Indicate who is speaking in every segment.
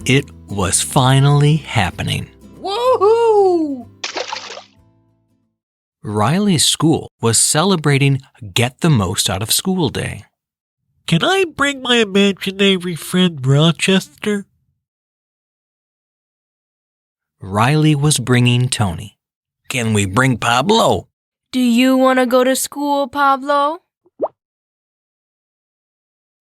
Speaker 1: It was finally happening.
Speaker 2: Woohoo!
Speaker 1: Riley's school was celebrating Get the Most Out of School Day.
Speaker 3: Can I bring my imaginary friend Rochester?
Speaker 1: Riley was bringing Tony.
Speaker 2: Can we bring Pablo?
Speaker 4: Do you want to go to school, Pablo?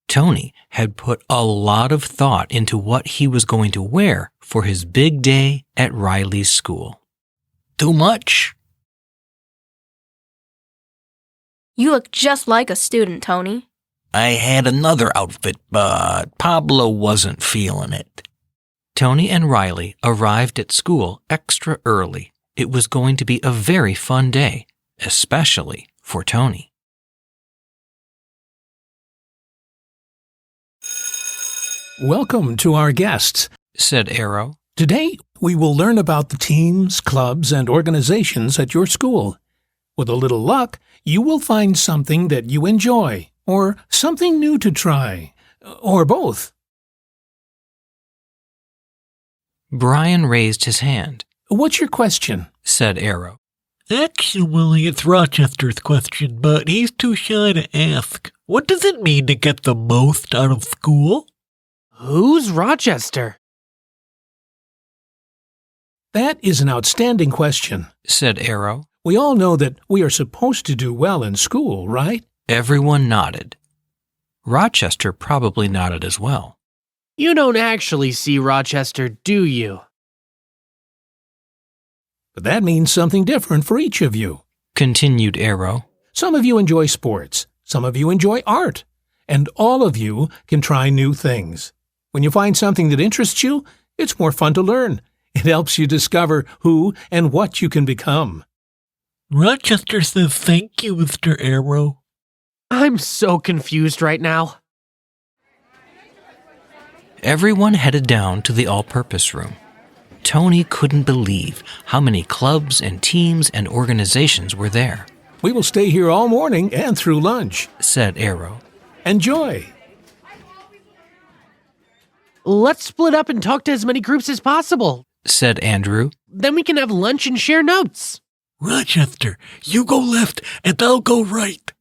Speaker 1: Tony had put a lot of thought into what he was going to wear for his big day at Riley's school.
Speaker 2: Too much?
Speaker 4: You look just like a student, Tony.
Speaker 2: I had another outfit, but Pablo wasn't feeling it.
Speaker 1: Tony and Riley arrived at school extra early. It was going to be a very fun day, especially for Tony.
Speaker 5: Welcome to our guests,
Speaker 1: said Arrow.
Speaker 5: Today, we will learn about the teams, clubs, and organizations at your school. With a little luck, you will find something that you enjoy, or something new to try, or both.
Speaker 1: Brian raised his hand.
Speaker 5: What's your question?
Speaker 1: Said Arrow.
Speaker 3: Actually, it's Rochester's question, but he's too shy to ask. What does it mean to get the most out of school?
Speaker 6: Who's Rochester?
Speaker 5: That is an outstanding question,
Speaker 1: said Arrow.
Speaker 5: We all know that we are supposed to do well in school, right?
Speaker 1: Everyone nodded. Rochester probably nodded as well.
Speaker 6: You don't actually see Rochester, do you?
Speaker 5: But that means something different for each of you,
Speaker 1: continued Arrow.
Speaker 5: Some of you enjoy sports, some of you enjoy art, and all of you can try new things. When you find something that interests you, it's more fun to learn. It helps you discover who and what you can become.
Speaker 3: Rochester says thank you, Mr. Arrow.
Speaker 6: I'm so confused right now.
Speaker 1: Everyone headed down to the all-purpose room. Tony couldn't believe how many clubs and teams and organizations were there.
Speaker 5: We will stay here all morning and through lunch,
Speaker 1: said Arrow.
Speaker 5: Enjoy.
Speaker 6: Let's split up and talk to as many groups as possible,
Speaker 1: said Andrew.
Speaker 6: Then we can have lunch and share notes.
Speaker 3: Rochester, you go left and I'll go right.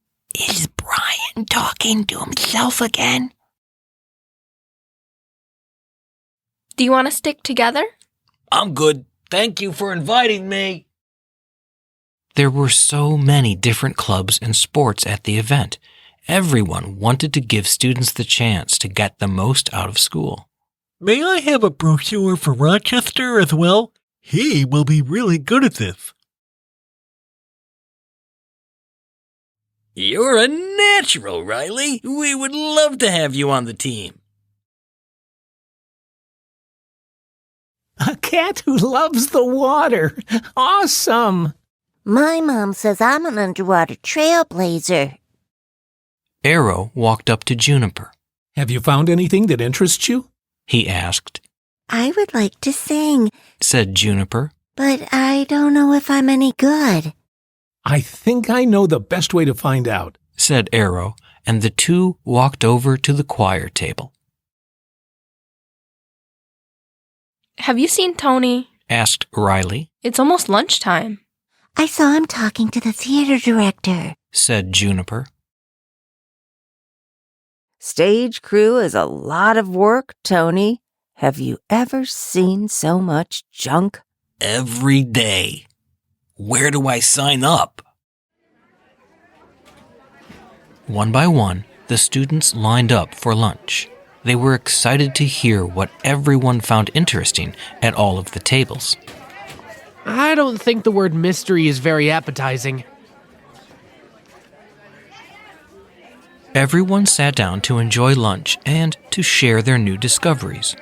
Speaker 2: Is Brian talking to himself again?
Speaker 4: Do you want to stick together?
Speaker 2: I'm good. Thank you for inviting me.
Speaker 1: There were so many different clubs and sports at the event. Everyone wanted to give students the chance to get the most out of school.
Speaker 3: May I have a brochure for Rochester as well? He will be really good at this.
Speaker 2: You're a natural, Riley. We would love to have you on the team.
Speaker 5: A cat who loves the water. Awesome!
Speaker 7: My mom says I'm an underwater trailblazer.
Speaker 1: Arrow walked up to Juniper.
Speaker 5: Have you found anything that interests you?
Speaker 1: He asked.
Speaker 7: I would like to sing,
Speaker 1: said Juniper.
Speaker 7: but I don't know if I'm any good.
Speaker 5: I think I know the best way to find out,
Speaker 1: said Arrow, and the two walked over to the choir table.
Speaker 4: Have you seen Tony?
Speaker 1: Asked Riley.
Speaker 4: It's almost lunchtime.
Speaker 7: I saw him talking to the theater director,
Speaker 1: said Juniper.
Speaker 8: Stage crew is a lot of work, Tony. Have you ever seen so much junk?
Speaker 2: Every day. Where do I sign up?
Speaker 1: One by one, the students lined up for lunch. They were excited to hear what everyone found interesting at all of the tables.
Speaker 6: I don't think the word mystery is very appetizing.
Speaker 1: Everyone sat down to enjoy lunch and to share their new discoveries.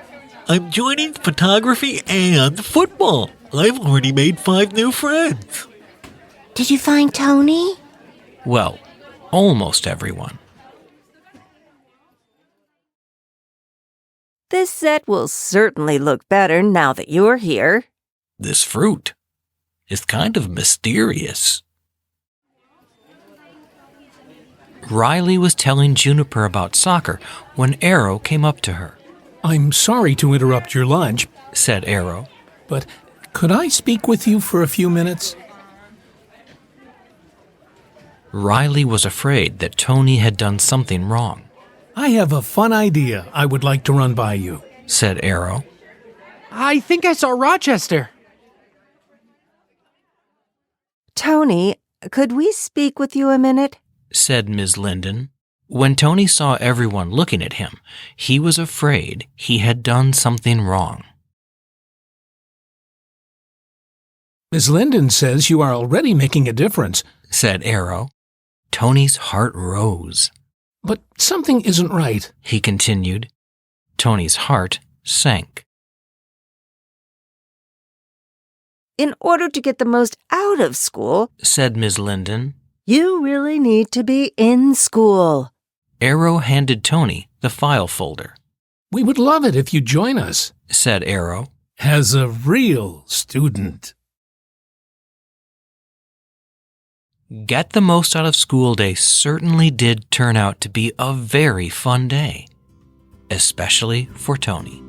Speaker 3: I'm joining photography and football. I've already made 5 new friends.
Speaker 7: Did you find Tony?
Speaker 1: Well, almost everyone.
Speaker 8: This set will certainly look better now that you're here.
Speaker 2: This fruit is kind of mysterious.
Speaker 1: Riley was telling Juniper about soccer when Arrow came up to her.
Speaker 5: I'm sorry to interrupt your lunch,
Speaker 1: said Arrow.
Speaker 5: but could I speak with you for a few minutes?
Speaker 1: Riley was afraid that Tony had done something wrong,
Speaker 5: I have a fun idea I would like to run by you.
Speaker 1: said Arrow.
Speaker 6: I think I saw Rochester.
Speaker 8: Tony, could we speak with you a minute?
Speaker 1: Said Ms. Linden. When Tony saw everyone looking at him, he was afraid he had done something wrong.
Speaker 5: Miss Linden says you are already making a difference,
Speaker 1: Said Arrow. Tony's heart rose.
Speaker 5: but something isn't right.
Speaker 1: He continued. Tony's heart sank.
Speaker 8: In order to get the most out of school,
Speaker 1: Said Ms. Linden.
Speaker 8: you really need to be in school.
Speaker 1: Arrow handed Tony the file folder.
Speaker 5: We would love it if you join us
Speaker 1: Said Arrow.
Speaker 5: as a real student.
Speaker 1: Get the most out of school day certainly did turn out to be a very fun day, especially for Tony.